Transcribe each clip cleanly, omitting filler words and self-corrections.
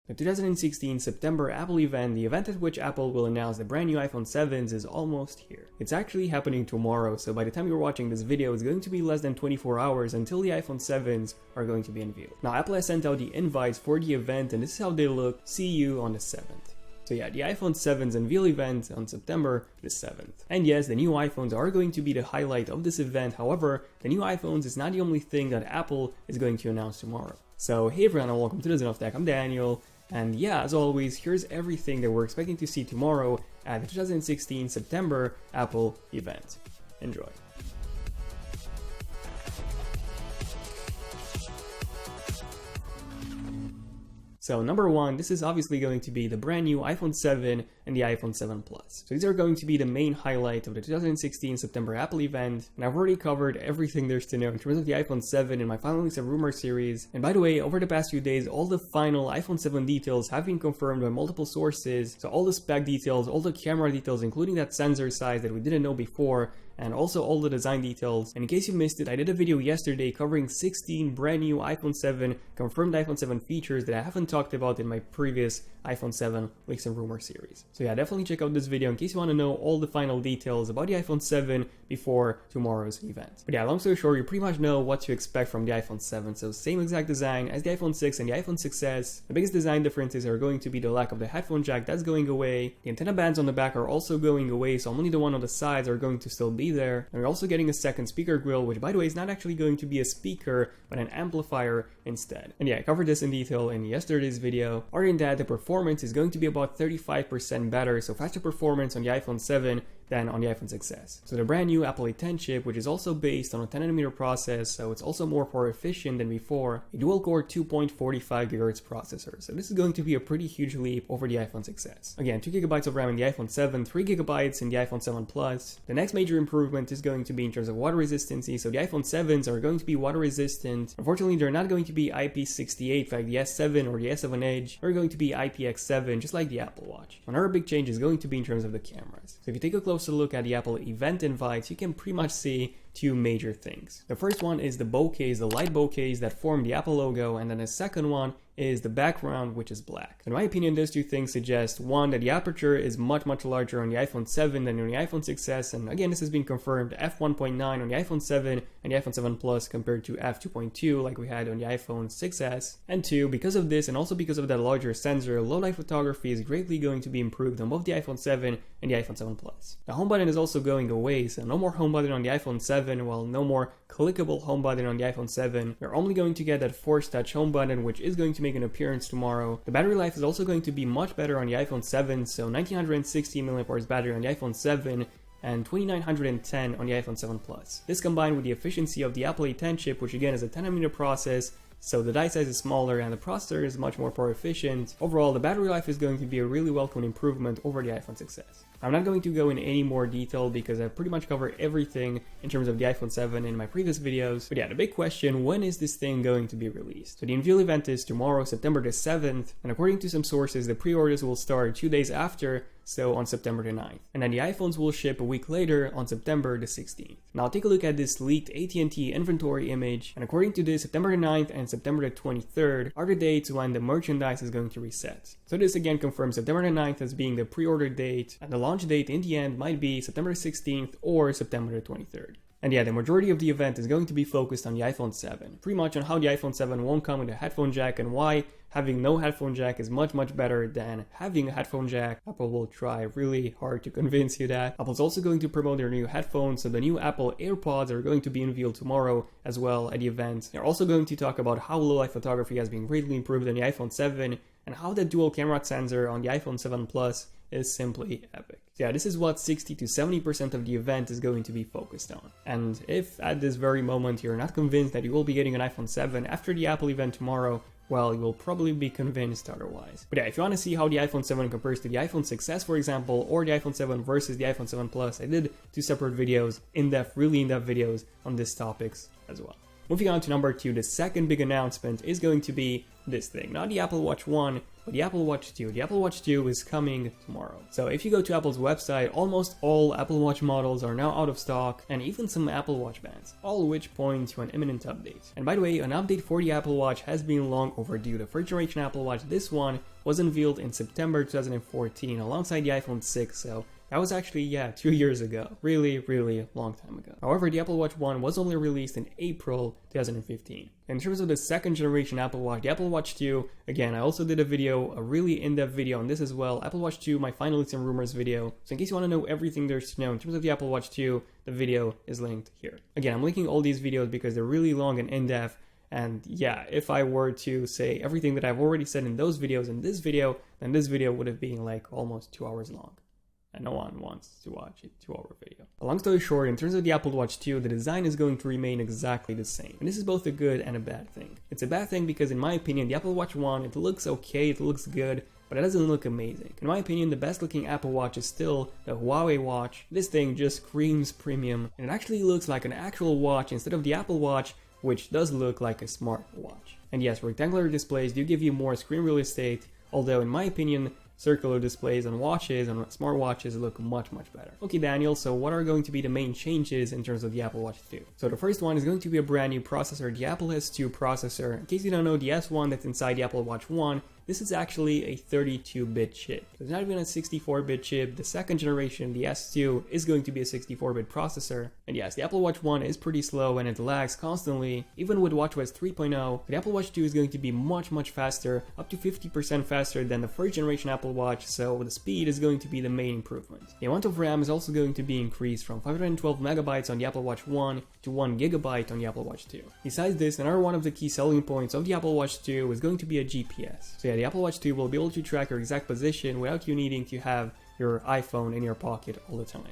The 2016 September Apple event, the event at which Apple will announce the brand new iPhone 7s, is almost here. It's actually happening tomorrow, so by the time you're watching this video, it's going to be less than 24 hours until the iPhone 7s are going to be unveiled. Now, Apple has sent out the invites for the event, and this is how they look. See you on the 7th. So yeah, the iPhone 7's unveil event on September the 7th. And yes, the new iPhones are going to be the highlight of this event. However, the new iPhones is not the only thing that Apple is going to announce tomorrow. So hey everyone, and welcome to the Zone of Tech. I'm Daniel. And yeah, as always, here's everything that we're expecting to see tomorrow at the 2016 September Apple event. Enjoy. So number one, this is obviously going to be the brand new iPhone 7 and the iPhone 7 Plus. So these are going to be the main highlight of the 2016 September Apple event, and I've already covered everything there's to know in terms of the iPhone 7 in my Final Weeks of Rumor series. And by the way, over the past few days, all the final iPhone 7 details have been confirmed by multiple sources. So all the spec details, all the camera details, including that sensor size that we didn't know before, and also all the design details. And in case you missed it, I did a video yesterday covering 16 brand new iPhone 7 confirmed iPhone 7 features that I haven't talked about in my previous iPhone 7 Leaks and Rumor series. So yeah, definitely check out this video in case you want to know all the final details about the iPhone 7 before tomorrow's event. But yeah, long story short, you pretty much know what to expect from the iPhone 7. So same exact design as the iPhone 6 and the iPhone 6s. The biggest design differences are going to be the lack of the headphone jack, that's going away. The antenna bands on the back are also going away, so only the one on the sides are going to still be there. And we're also getting a second speaker grill, which by the way is not actually going to be a speaker, but an amplifier instead. And yeah, I covered this in detail in yesterday's video. Other than that, the performance is going to be about 35% better, so faster performance on the iPhone 7 than on the iPhone 6s. So the brand new Apple A10 chip, which is also based on a 10nm process, so it's also more power efficient than before, a dual-core 2.45 GHz processor. So this is going to be a pretty huge leap over the iPhone 6s. Again, 2GB of RAM in the iPhone 7, 3GB in the iPhone 7 Plus. The next major improvement is going to be in terms of water resistancy. So the iPhone 7s are going to be water resistant. Unfortunately, they're not going to be IP68. In fact, the S7 or the S7 Edge are going to be IPX7, just like the Apple Watch. Another big change is going to be in terms of the cameras. So if you take a closer look at the Apple event invites, you can pretty much see two major things. The first one is the bokehs, the light bokehs that form the Apple logo, and then the second one is the background, which is black. In my opinion, those two things suggest, one, that the aperture is much larger on the iPhone 7 than on the iPhone 6s, and again, this has been confirmed, f1.9 on the iPhone 7 and the iPhone 7 Plus compared to f2.2 like we had on the iPhone 6s. And two, because of this, and also because of that larger sensor, low-light photography is greatly going to be improved on both the iPhone 7 and the iPhone 7 Plus. The home button is also going away, so no more home button on the iPhone 7, while no more clickable home button on the iPhone 7. You're only going to get that Force Touch home button, which is going to make an appearance tomorrow. The battery life is also going to be much better on the iPhone 7, so 1960 mAh battery on the iPhone 7 and 2910 on the iPhone 7 Plus. This combined with the efficiency of the Apple A10 chip, which again is a 10nm process, so the die size is smaller and the processor is much more power efficient. Overall, the battery life is going to be a really welcome improvement over the iPhone 6s. I'm not going to go in any more detail because I've pretty much covered everything in terms of the iPhone 7 in my previous videos. But yeah, the big question, when is this thing going to be released? So the unveil event is tomorrow, September the 7th, and according to some sources, the pre-orders will start 2 days after, so on September the 9th. And then the iPhones will ship a week later on September the 16th. Now take a look at this leaked AT&T inventory image, and according to this, September the 9th and September the 23rd are the dates when the merchandise is going to reset. So this again confirms September the 9th as being the pre-order date, and the launch date in the end might be September 16th or September the 23rd. And yeah, the majority of the event is going to be focused on the iPhone 7, pretty much on how the iPhone 7 won't come with a headphone jack and why having no headphone jack is much better than having a headphone jack. Apple will try really hard to convince you that. Apple's also going to promote their new headphones, so the new Apple AirPods are going to be unveiled tomorrow as well at the event. They're also going to talk about how low-light photography has been greatly improved on the iPhone 7 and how the dual camera sensor on the iPhone 7 Plus is simply epic. So yeah, this is what 60 to 70% of the event is going to be focused on. And if at this very moment you're not convinced that you will be getting an iPhone 7 after the Apple event tomorrow, well, you will probably be convinced otherwise. But yeah, if you want to see how the iPhone 7 compares to the iPhone 6s, for example, or the iPhone 7 versus the iPhone 7 Plus, I did two separate videos, really in-depth videos on these topics as well. Moving on to number 2, the second big announcement is going to be this thing. Not the Apple Watch 1, but the Apple Watch 2. The Apple Watch 2 is coming tomorrow. So if you go to Apple's website, almost all Apple Watch models are now out of stock, and even some Apple Watch bands, all of which point to an imminent update. And by the way, an update for the Apple Watch has been long overdue. The first generation Apple Watch, this one, was unveiled in September 2014 alongside the iPhone 6, so that was actually, 2 years ago. Really, really long time ago. However, the Apple Watch 1 was only released in April 2015. In terms of the second generation Apple Watch, the Apple Watch 2, again, I also did a really in-depth video on this as well. Apple Watch 2, my finalists and rumors video. So in case you want to know everything there's to know in terms of the Apple Watch 2, the video is linked here. Again, I'm linking all these videos because they're really long and in-depth. And yeah, if I were to say everything that I've already said in those videos in this video, then this video would have been like almost 2 hours long. And no one wants to watch a 2-hour video. A long story short, in terms of the Apple Watch 2, the design is going to remain exactly the same. And this is both a good and a bad thing. It's a bad thing because in my opinion, the Apple Watch 1, it looks okay, it looks good, but it doesn't look amazing. In my opinion, the best looking Apple Watch is still the Huawei watch. This thing just screams premium, and it actually looks like an actual watch instead of the Apple Watch, which does look like a smart watch. And yes, rectangular displays do give you more screen real estate, although in my opinion, circular displays on watches and smartwatches look much, much better. Okay, Daniel, so what are going to be the main changes in terms of the Apple Watch 2? So the first one is going to be a brand new processor, the Apple S2 processor. In case you don't know, the S1 that's inside the Apple Watch 1, this is actually a 32-bit chip. It's not even a 64-bit chip. The second generation, the S2, is going to be a 64-bit processor. And yes, the Apple Watch 1 is pretty slow and it lags constantly. Even with WatchOS 3.0, the Apple Watch 2 is going to be much, much faster, up to 50% faster than the first generation Apple Watch, so the speed is going to be the main improvement. The amount of RAM is also going to be increased from 512 megabytes on the Apple Watch 1 to 1 gigabyte on the Apple Watch 2. Besides this, another one of the key selling points of the Apple Watch 2 is going to be a GPS. So yeah, the Apple Watch 2 will be able to track your exact position without you needing to have your iPhone in your pocket all the time.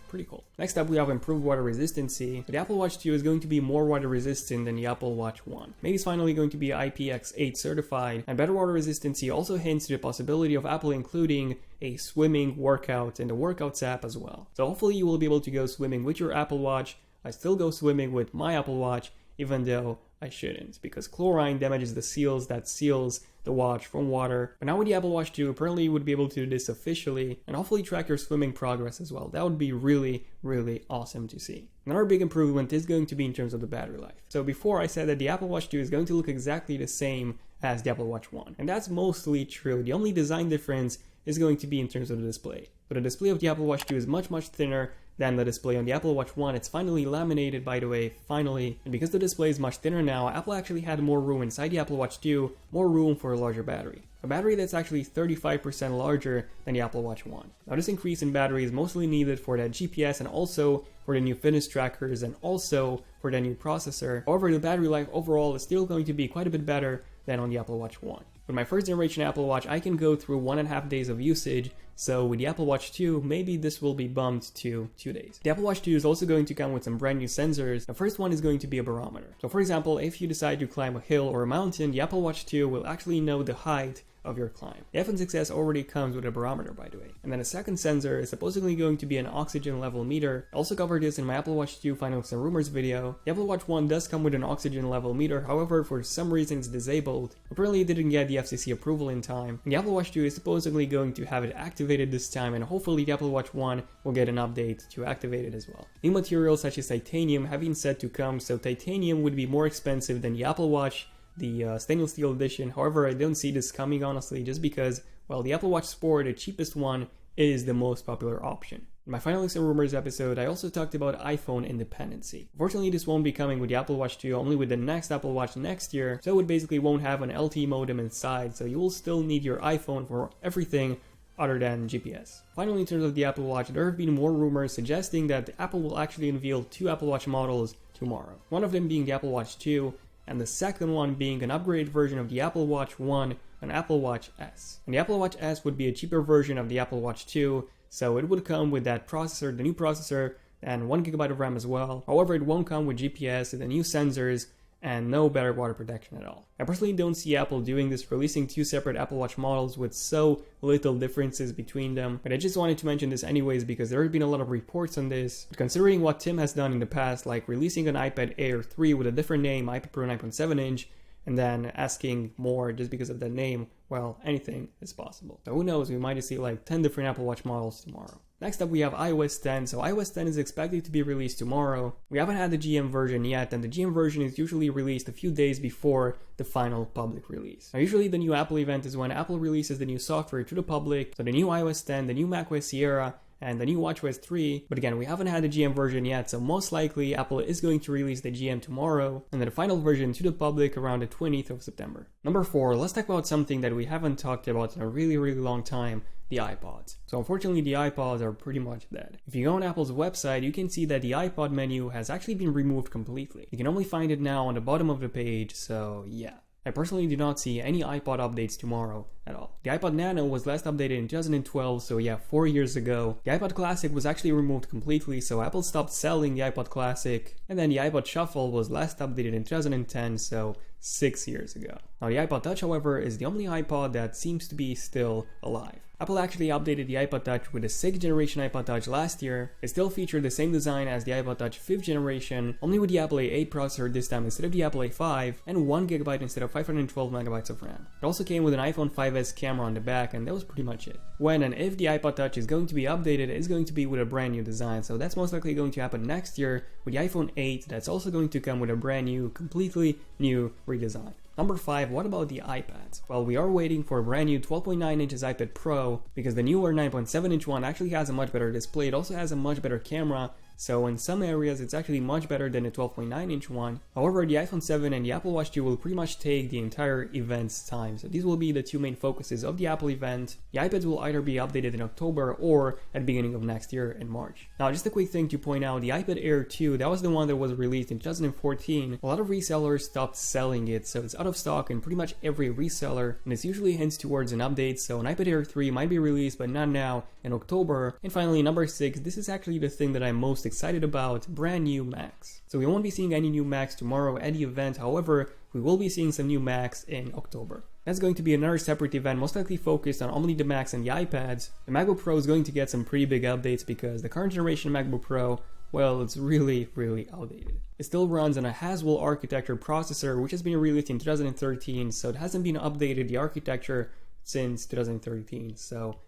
Pretty cool. Next up, we have improved water resistancy. The Apple Watch 2 is going to be more water resistant than the Apple Watch 1. Maybe it's finally going to be IPX8 certified, and better water resistancy also hints to the possibility of Apple including a swimming workout in the Workouts app as well. So hopefully you will be able to go swimming with your Apple Watch. I still go swimming with my Apple Watch, even though I shouldn't, because chlorine damages the seals that seals the watch from water. But now with the Apple Watch 2, apparently you would be able to do this officially and hopefully track your swimming progress as well. That would be really, really awesome to see. Another big improvement is going to be in terms of the battery life. So before I said that the Apple Watch 2 is going to look exactly the same as the Apple Watch 1, and that's mostly true. The only design difference is going to be in terms of the display. But the display of the Apple Watch 2 is much, much thinner than the display on the Apple Watch 1. It's finally laminated, by the way, finally. And because the display is much thinner now, Apple actually had more room inside the Apple Watch 2, more room for a larger battery. A battery that's actually 35% larger than the Apple Watch 1. Now this increase in battery is mostly needed for that GPS and also for the new fitness trackers and also for the new processor. However, the battery life overall is still going to be quite a bit better than on the Apple Watch 1. With my first generation Apple Watch, I can go through 1.5 days of usage, so with the Apple Watch 2, maybe this will be bumped to 2 days. The Apple Watch 2 is also going to come with some brand new sensors. The first one is going to be a barometer. So for example, if you decide to climb a hill or a mountain, the Apple Watch 2 will actually know the height of your climb. The iPhone 6s already comes with a barometer, by the way. And then a second sensor is supposedly going to be an oxygen level meter. I also covered this in my Apple Watch 2 Finals and Rumors video. The Apple Watch 1 does come with an oxygen level meter, however, for some reason it's disabled. Apparently it didn't get the FCC approval in time. And the Apple Watch 2 is supposedly going to have it activated this time, and hopefully the Apple Watch 1 will get an update to activate it as well. New materials such as titanium have been said to come, so titanium would be more expensive than the Apple Watch, the stainless steel edition. However, I don't see this coming, honestly, just because, well, the Apple Watch Sport, the cheapest one, is the most popular option. In my Finalists and Rumors episode, I also talked about iPhone independency. Unfortunately, this won't be coming with the Apple Watch 2, only with the next Apple Watch next year, so it basically won't have an LTE modem inside, so you will still need your iPhone for everything other than GPS. Finally, in terms of the Apple Watch, there have been more rumors suggesting that Apple will actually unveil 2 Apple Watch models tomorrow. One of them being the Apple Watch 2, and the second one being an upgraded version of the Apple Watch 1, an Apple Watch S. And the Apple Watch S would be a cheaper version of the Apple Watch 2, so it would come with that processor, the new processor, and 1GB of RAM as well. However, it won't come with GPS, the new sensors, and no better water protection at all. I personally don't see Apple doing this, releasing 2 separate Apple Watch models with so little differences between them, but I just wanted to mention this anyways because there have been a lot of reports on this. But considering what Tim has done in the past, like releasing an iPad Air 3 with a different name, iPad Pro 9.7 inch, and then asking more just because of the name, well, anything is possible. So who knows, we might see like 10 different Apple Watch models tomorrow. Next up, we have iOS 10. So iOS 10 is expected to be released tomorrow. We haven't had the GM version yet, and the GM version is usually released a few days before the final public release. Now, usually the new Apple event is when Apple releases the new software to the public. So the new iOS 10, the new macOS Sierra, and the new watchOS 3, but again, we haven't had the GM version yet, so most likely Apple is going to release the GM tomorrow, and then the final version to the public around the 20th of September. Number 4, let's talk about something that we haven't talked about in a really long time, the iPods. So unfortunately, the iPods are pretty much dead. If you go on Apple's website, you can see that the iPod menu has actually been removed completely. You can only find it now on the bottom of the page, so yeah. I personally do not see any iPod updates tomorrow at all. The iPod Nano was last updated in 2012, so yeah, 4 years ago. The iPod Classic was actually removed completely, so Apple stopped selling the iPod Classic. And then the iPod Shuffle was last updated in 2010, so 6 years ago. Now the iPod Touch, however, is the only iPod that seems to be still alive. Apple actually updated the iPod Touch with the 6th generation iPod Touch last year. It still featured the same design as the iPod Touch 5th generation, only with the Apple A8 processor this time instead of the Apple A5, and 1GB instead of 512MB of RAM. It also came with an iPhone 5S camera on the back, and that was pretty much it. When and if the iPod Touch is going to be updated, it's going to be with a brand new design, so that's most likely going to happen next year with the iPhone 8 that's also going to come with a brand new, completely new redesign. Number 5, what about the iPads? Well, we are waiting for a brand new 12.9 inches iPad Pro because the newer 9.7 inch one actually has a much better display. It also has a much better camera, so in some areas it's actually much better than the 12.9 inch one. However, the iPhone 7 and the Apple Watch 2 will pretty much take the entire event's time. So these will be the two main focuses of the Apple event. The iPads will either be updated in October or at the beginning of next year in March. Now, just a quick thing to point out, the iPad Air 2, that was the one that was released in 2014. A lot of resellers stopped selling it, so it's out of stock in pretty much every reseller, and it's usually hints towards an update, so an iPad Air 3 might be released, but not now, in October. And finally, number 6, this is actually the thing that I'm most excited about, brand new Macs. So we won't be seeing any new Macs tomorrow at the event, however, we will be seeing some new Macs in October. That's going to be another separate event, most likely focused on only the Macs and the iPads. The MacBook Pro is going to get some pretty big updates because the current generation MacBook Pro, well, it's really outdated. It still runs on a Haswell architecture processor, which has been released in 2013, so it hasn't been updated, the architecture, since 2013, so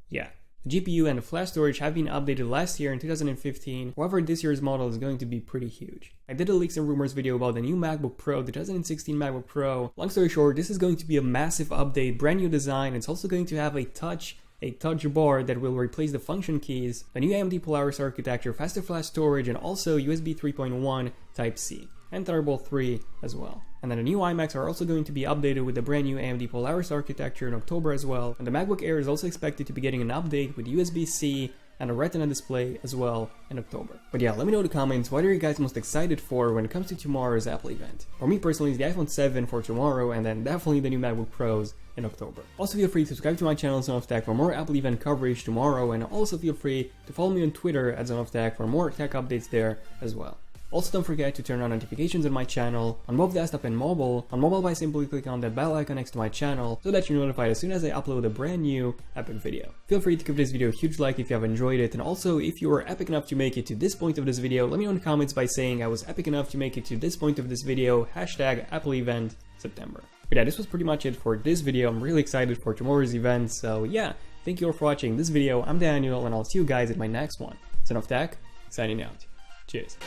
yeah. The GPU and the flash storage have been updated last year in 2015, however this year's model is going to be pretty huge. I did a leaks and rumors video about the new MacBook Pro, the 2016 MacBook Pro. Long story short, this is going to be a massive update, brand new design. It's also going to have a touch bar that will replace the function keys, a new AMD Polaris architecture, faster flash storage, and also USB 3.1 Type-C, and Thunderbolt 3 as well. And then the new iMacs are also going to be updated with the brand new AMD Polaris architecture in October as well. And the MacBook Air is also expected to be getting an update with USB-C and a Retina display as well in October. But yeah, let me know in the comments, what are you guys most excited for when it comes to tomorrow's Apple event? For me personally, it's the iPhone 7 for tomorrow, and then definitely the new MacBook Pros in October. Also feel free to subscribe to my channel Zone of Tech for more Apple event coverage tomorrow, and also feel free to follow me on Twitter at Zone of Tech for more tech updates there as well. Also, don't forget to turn on notifications on my channel on both desktop and mobile. On mobile by simply clicking on that bell icon next to my channel so that you're notified as soon as I upload a brand new epic video. Feel free to give this video a huge like if you have enjoyed it, and also if you were epic enough to make it to this point of this video, let me know in the comments by saying I was epic enough to make it to this point of this video, hashtag Apple event September. But yeah, this was pretty much it for this video. I'm really excited for tomorrow's event, so yeah, thank you all for watching this video. I'm Daniel, and I'll see you guys at my next one. Son of Tech, signing out. Cheers.